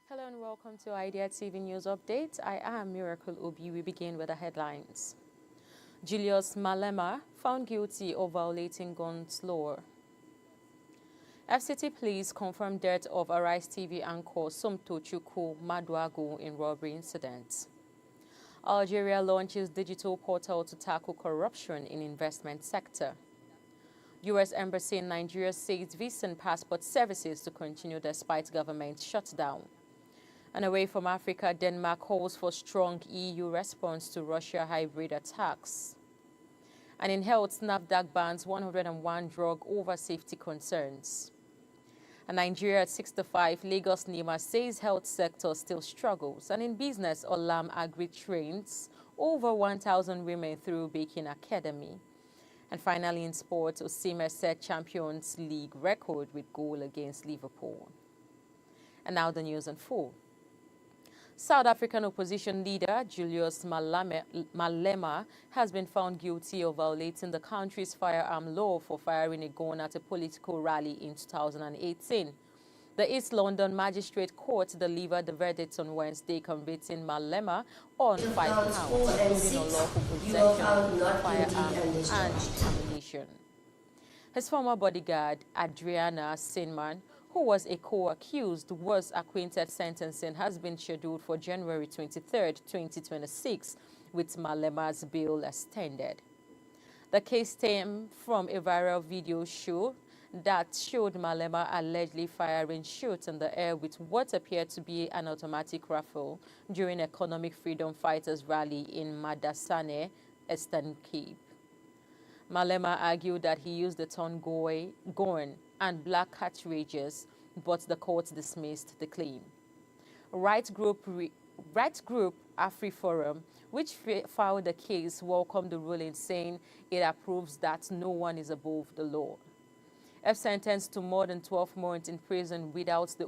Hello and welcome to Idea TV News Update. I am Miracle Obi. We begin with the headlines. JULIUS MALEMA found guilty of violating guns law. FCT police confirmed death of Arise TV anchor SOMTOCHUKWU MADUAGWU in robbery incident. Algeria launches digital portal to tackle corruption in investment sector. U.S. Embassy in Nigeria says visa and passport services to continue despite government shutdown. And away from Africa, Denmark calls for strong EU response to Russia hybrid attacks. And in health, NAFDAC bans 101 drug over safety concerns. And Nigeria at 65, Lagos NEMA says health sector still struggles. And in business, OLAM AGRI trains over 1,000 women through Baking Academy. And finally in sports, OSIMHEN set Champions League record with goal against Liverpool. And now the news in full. South African opposition leader JULIUS MALEMA has been found guilty of violating the country's firearm law for firing a gun at a political rally in 2018. The East London Magistrate Court delivered the verdict on Wednesday, convicting MALEMA on 5 counts, including unlawful possession of firearms and ammunition. His former bodyguard, Adriana Sinman, who was a co-accused, was acquitted. Sentencing has been scheduled for January 23, 2026, with MALEMA's bail extended. The case stemmed from a viral video show that showed MALEMA allegedly firing shots in the air with what appeared to be an automatic rifle during Economic Freedom Fighters rally in Madasane, Eastern Cape. MALEMA argued that he used the Tongoy gun and black cartridges, but the court dismissed the claim. Right group AfriForum, which filed the case, welcomed the ruling, saying it approves that no one is above the law. If sentenced to more than 12 months in prison without the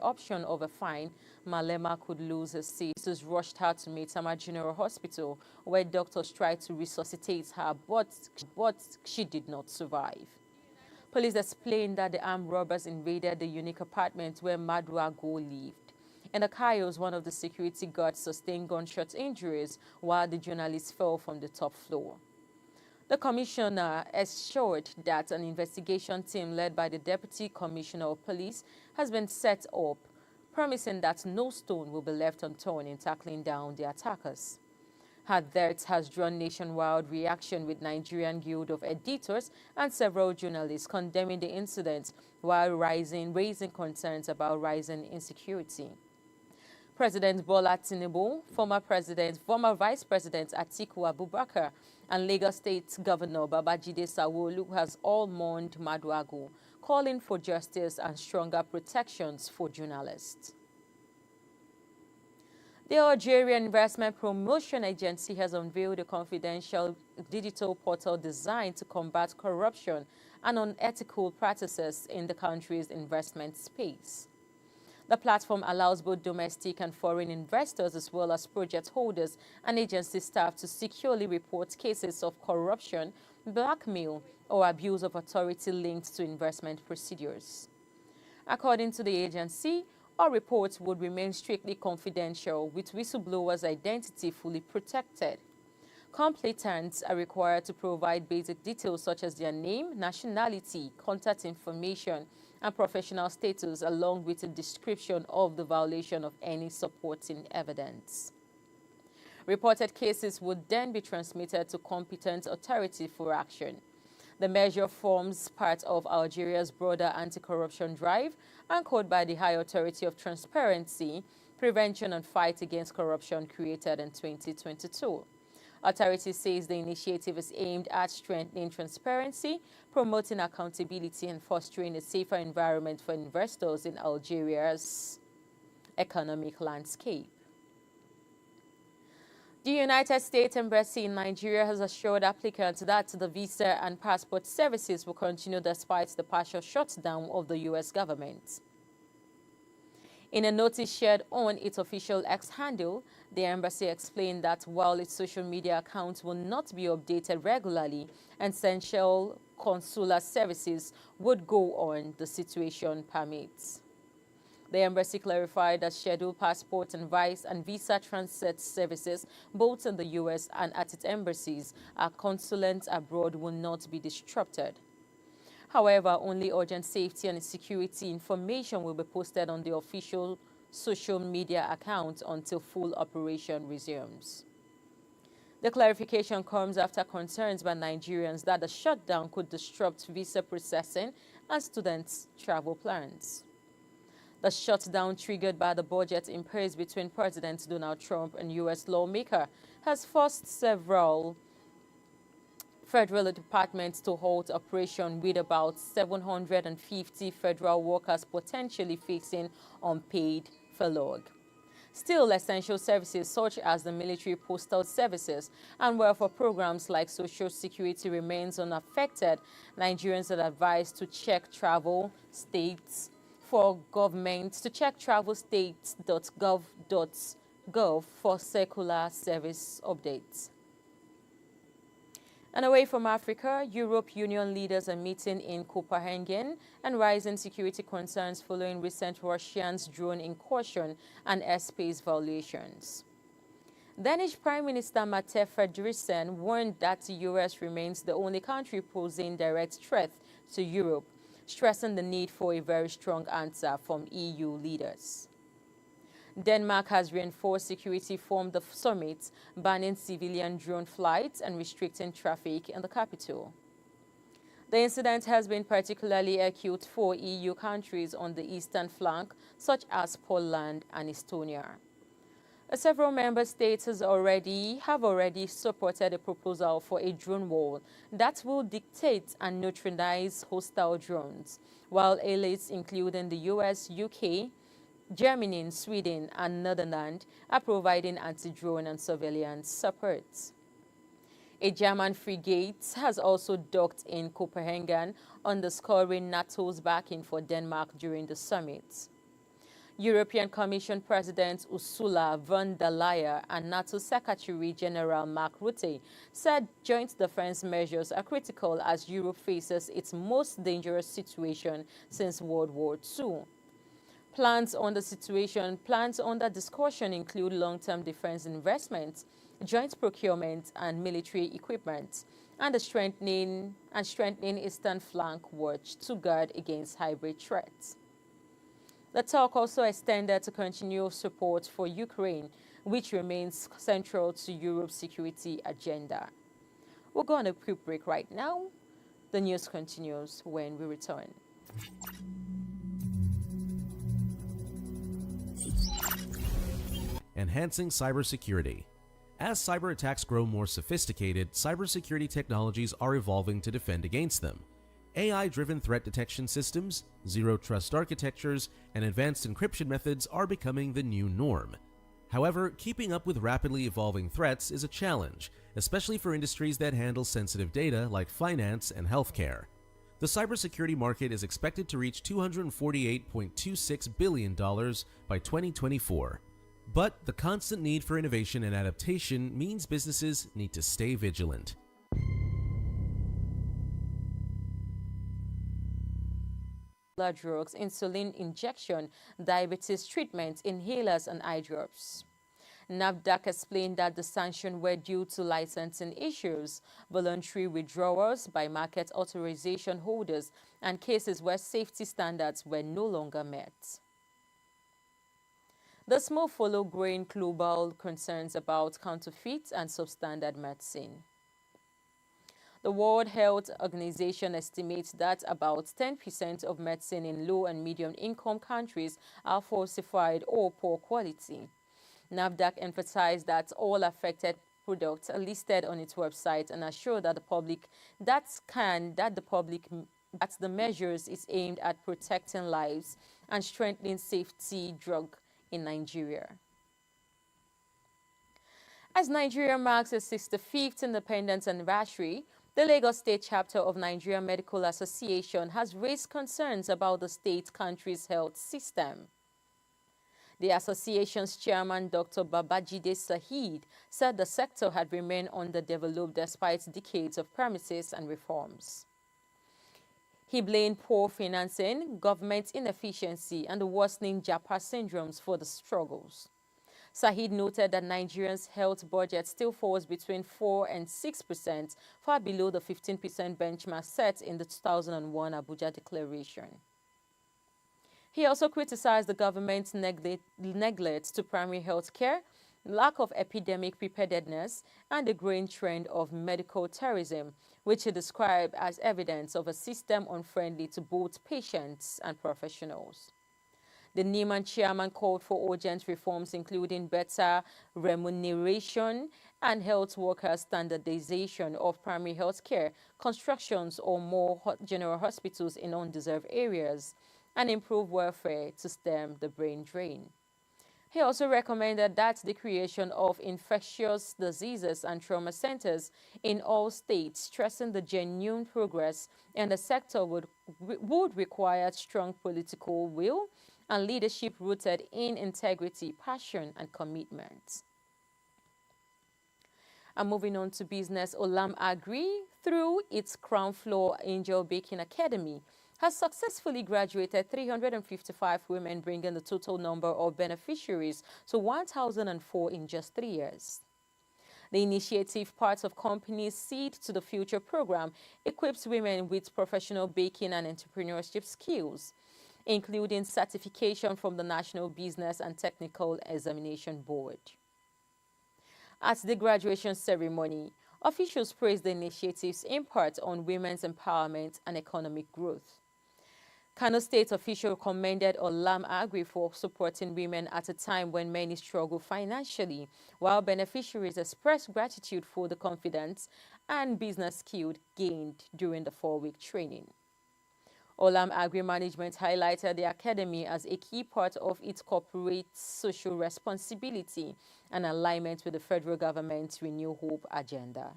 option of a fine, MALEMA could lose his seat. She rushed her to Maitama General Hospital, where doctors tried to resuscitate her, but she did not survive. Police explained that the armed robbers invaded the unique apartment where MADUAGWU lived. In the chaos, one of the security guards sustained gunshot injuries while the journalist fell from the top floor. The commissioner assured that an investigation team led by the Deputy Commissioner of Police has been set up, promising that no stone will be left unturned in tackling down the attackers. Her death has drawn nationwide reaction, with Nigerian Guild of Editors and several journalists condemning the incident while raising concerns about rising insecurity. President Bola Tinubu, former Vice President Atiku Abubakar, and Lagos State Governor Babajide Sanwo-Olu has all mourned MADUAGWU, calling for justice and stronger protections for journalists. The Algerian Investment Promotion Agency has unveiled a confidential digital portal designed to combat corruption and unethical practices in the country's investment space. The platform allows both domestic and foreign investors, as well as project holders and agency staff, to securely report cases of corruption, blackmail, or abuse of authority linked to investment procedures. According to the agency, all reports would remain strictly confidential, with whistleblowers' identity fully protected. Complainants are required to provide basic details such as their name, nationality, contact information, and professional status, along with a description of the violation of any supporting evidence. Reported cases would then be transmitted to competent authority for action. The measure forms part of Algeria's broader anti-corruption drive, anchored by the High Authority of Transparency, Prevention and Fight Against Corruption, created in 2022. Authority says the initiative is aimed at strengthening transparency, promoting accountability, and fostering a safer environment for investors in Algeria's economic landscape. The United States Embassy in Nigeria has assured applicants that the visa and passport services will continue despite the partial shutdown of the U.S. government. In a notice shared on its official X handle, the embassy explained that while its social media accounts will not be updated regularly, essential consular services would go on the situation permits. The embassy clarified that scheduled passport and visa transit services, both in the U.S. and at its embassies, at consulates abroad, will not be disrupted. However, only urgent safety and security information will be posted on the official social media account until full operation resumes. The clarification comes after concerns by Nigerians that the shutdown could disrupt visa processing and students' travel plans. The shutdown, triggered by the budget impasse between President Donald Trump and U.S. lawmaker, has forced several federal departments to halt operation, with about 750 federal workers potentially facing unpaid furlough. Still, essential services such as the military, postal services, and welfare programs like Social Security remains unaffected. Nigerians are advised to check travel states for government travelstates.gov.gov for circular service updates. And away from Africa, Europe Union leaders are meeting in Copenhagen and rising security concerns following recent Russian drone incursion and airspace violations. Danish Prime Minister Mette Frederiksen warned that the U.S. remains the only country posing direct threat to Europe, stressing the need for a very strong answer from EU leaders. Denmark has reinforced security from the summit, banning civilian drone flights and restricting traffic in the capital. The incident has been particularly acute for EU countries on the eastern flank, such as Poland and Estonia. Several member states have already supported a proposal for a drone wall that will dictate and neutralize hostile drones, while allies including the US, UK, Germany, Sweden, and Netherlands are providing anti-drone and surveillance support. A German frigate has also docked in Copenhagen, underscoring NATO's backing for Denmark during the summit. European Commission President Ursula von der Leyen and NATO Secretary General Mark Rutte said joint defense measures are critical as Europe faces its most dangerous situation since World War II. Plans under discussion include long-term defense investments, joint procurement and military equipment, and strengthening eastern flank watch to guard against hybrid threats. The talk also extended to continue support for Ukraine, which remains central to Europe's security agenda. We'll go on a quick break right now. The news continues when we return. Enhancing cybersecurity. As cyber attacks grow more sophisticated, cybersecurity technologies are evolving to defend against them. AI-driven threat detection systems, zero-trust architectures, and advanced encryption methods are becoming the new norm. However, keeping up with rapidly evolving threats is a challenge, especially for industries that handle sensitive data like finance and healthcare. The cybersecurity market is expected to reach $248.26 billion by 2024. But the constant need for innovation and adaptation means businesses need to stay vigilant. Drugs, insulin injection, diabetes treatment, inhalers, and eye drops. NAFDAC explained that the sanctions were due to licensing issues, voluntary withdrawals by market authorization holders, and cases where safety standards were no longer met. This move followed growing global concerns about counterfeit and substandard medicine. The World Health Organization estimates that about 10% of medicine in low and medium income countries are falsified or poor quality. NAFDAC emphasized that all affected products are listed on its website and assured that the measures is aimed at protecting lives and strengthening safety drug in Nigeria. As Nigeria marks its 65th independence anniversary, the Lagos State chapter of Nigeria Medical Association has raised concerns about the state country's health system. The association's chairman, Dr. Babajide Saheed, said the sector had remained underdeveloped despite decades of premises and reforms. He blamed poor financing, government inefficiency, and the worsening Japa syndromes for the struggles. Saheed noted that Nigerians' health budget still falls between 4 and 6%, far below the 15% benchmark set in the 2001 Abuja Declaration. He also criticized the government's neglect to primary health care, lack of epidemic preparedness, and the growing trend of medical tourism, which he described as evidence of a system unfriendly to both patients and professionals. The Neiman chairman called for urgent reforms, including better remuneration and health worker standardization of primary health care, constructions or more general hospitals in undeserved areas, and improve welfare to stem the brain drain. He also recommended that the creation of infectious diseases and trauma centers in all states, stressing the genuine progress in the sector would require strong political will and leadership rooted in integrity, passion, and commitment. And moving on to business, OLAM AGRI, through its Crown Floor Angel Baking Academy, has successfully graduated 355 women, bringing the total number of beneficiaries to 1,004 in just 3 years. The initiative, part of company's Seed to the Future program, equips women with professional baking and entrepreneurship skills, including certification from the National Business and Technical Examination Board. At the graduation ceremony, officials praised the initiative's impact on women's empowerment and economic growth. Kano State official commended OLAM AGRI for supporting women at a time when many struggle financially, while beneficiaries expressed gratitude for the confidence and business skills gained during the 4-week training. OLAM AGRI management highlighted the academy as a key part of its corporate social responsibility and alignment with the federal government's Renew Hope agenda.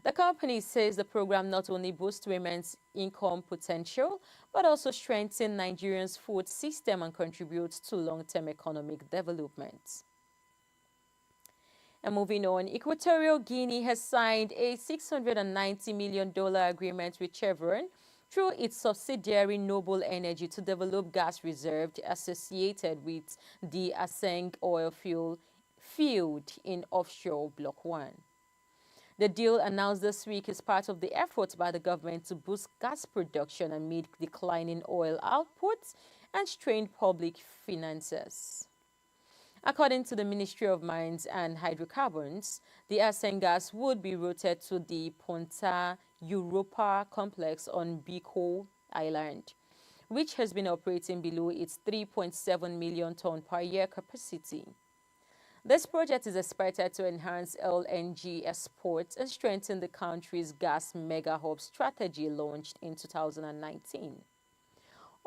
The company says the program not only boosts women's income potential, but also strengthens Nigeria's food system and contributes to long-term economic development. And moving on, Equatorial Guinea has signed a $690 million agreement with Chevron through its subsidiary Noble Energy to develop gas reserves associated with the Aseng oil field in offshore Block 1. The deal announced this week is part of the efforts by the government to boost gas production amid declining oil output and strained public finances. According to the Ministry of Mines and Hydrocarbons, the Aseng gas would be routed to the Ponta Europa complex on Biko Island, which has been operating below its 3.7 million ton per year capacity. This project is expected to enhance LNG exports and strengthen the country's gas mega hub strategy launched in 2019.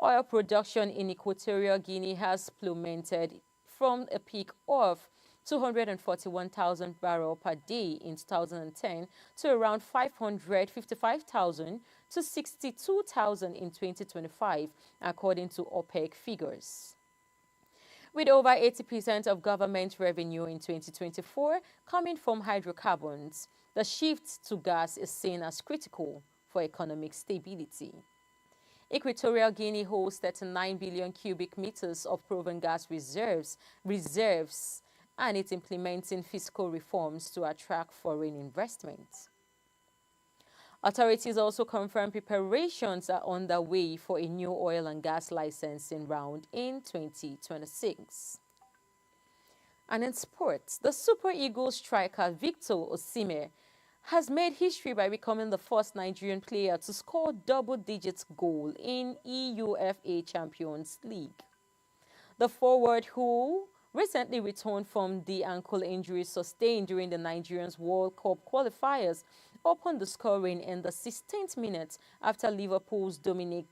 Oil production in Equatorial Guinea has plummeted from a peak of 241,000 barrels per day in 2010 to around 555,000 to 62,000 in 2025, according to OPEC figures. With over 80% of government revenue in 2024 coming from hydrocarbons, the shift to gas is seen as critical for economic stability. Equatorial Guinea holds 39 billion cubic meters of proven gas reserves, and it's implementing fiscal reforms to attract foreign investment. Authorities also confirmed preparations are underway for a new oil and gas licensing round in 2026. And in sports, the Super Eagles striker Victor Osimhen has made history by becoming the first Nigerian player to score double-digit goal in EUFA Champions League. The forward, who recently returned from the ankle injury sustained during the Nigerians World Cup qualifiers, opened the scoring in the 16th minute after Liverpool's Dominic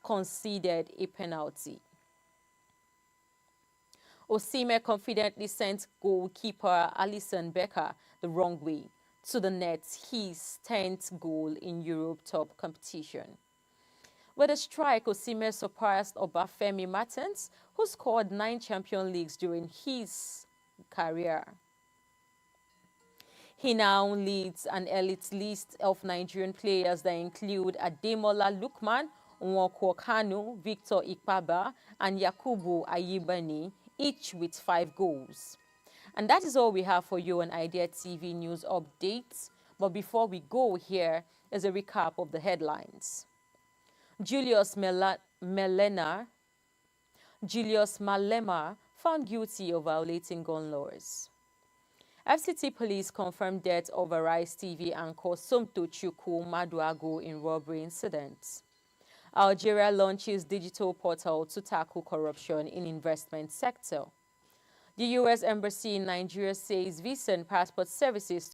conceded a penalty. Osimhen confidently sent goalkeeper Alisson Becker the wrong way to the net, his 10th goal in Europe top competition. With a strike, Osimhen surpassed Obafemi Martins, who scored 9 Champions Leagues during his career. He now leads an elite list of Nigerian players that include Ademola Lookman, Nwankwo Kanu, Victor Ikpaba, and Yakubu Ayibani, each with 5 goals. And that is all we have for you on Idea TV News Updates. But before we go, here is a recap of the headlines. Julius Malema found guilty of violating gun laws. FCT police confirmed death of Arise TV anchor SOMTOCHUKWU MADUAGWU in robbery incidents. Algeria launches digital portal to tackle corruption in investment sector. The U.S. Embassy in Nigeria says visa and passport services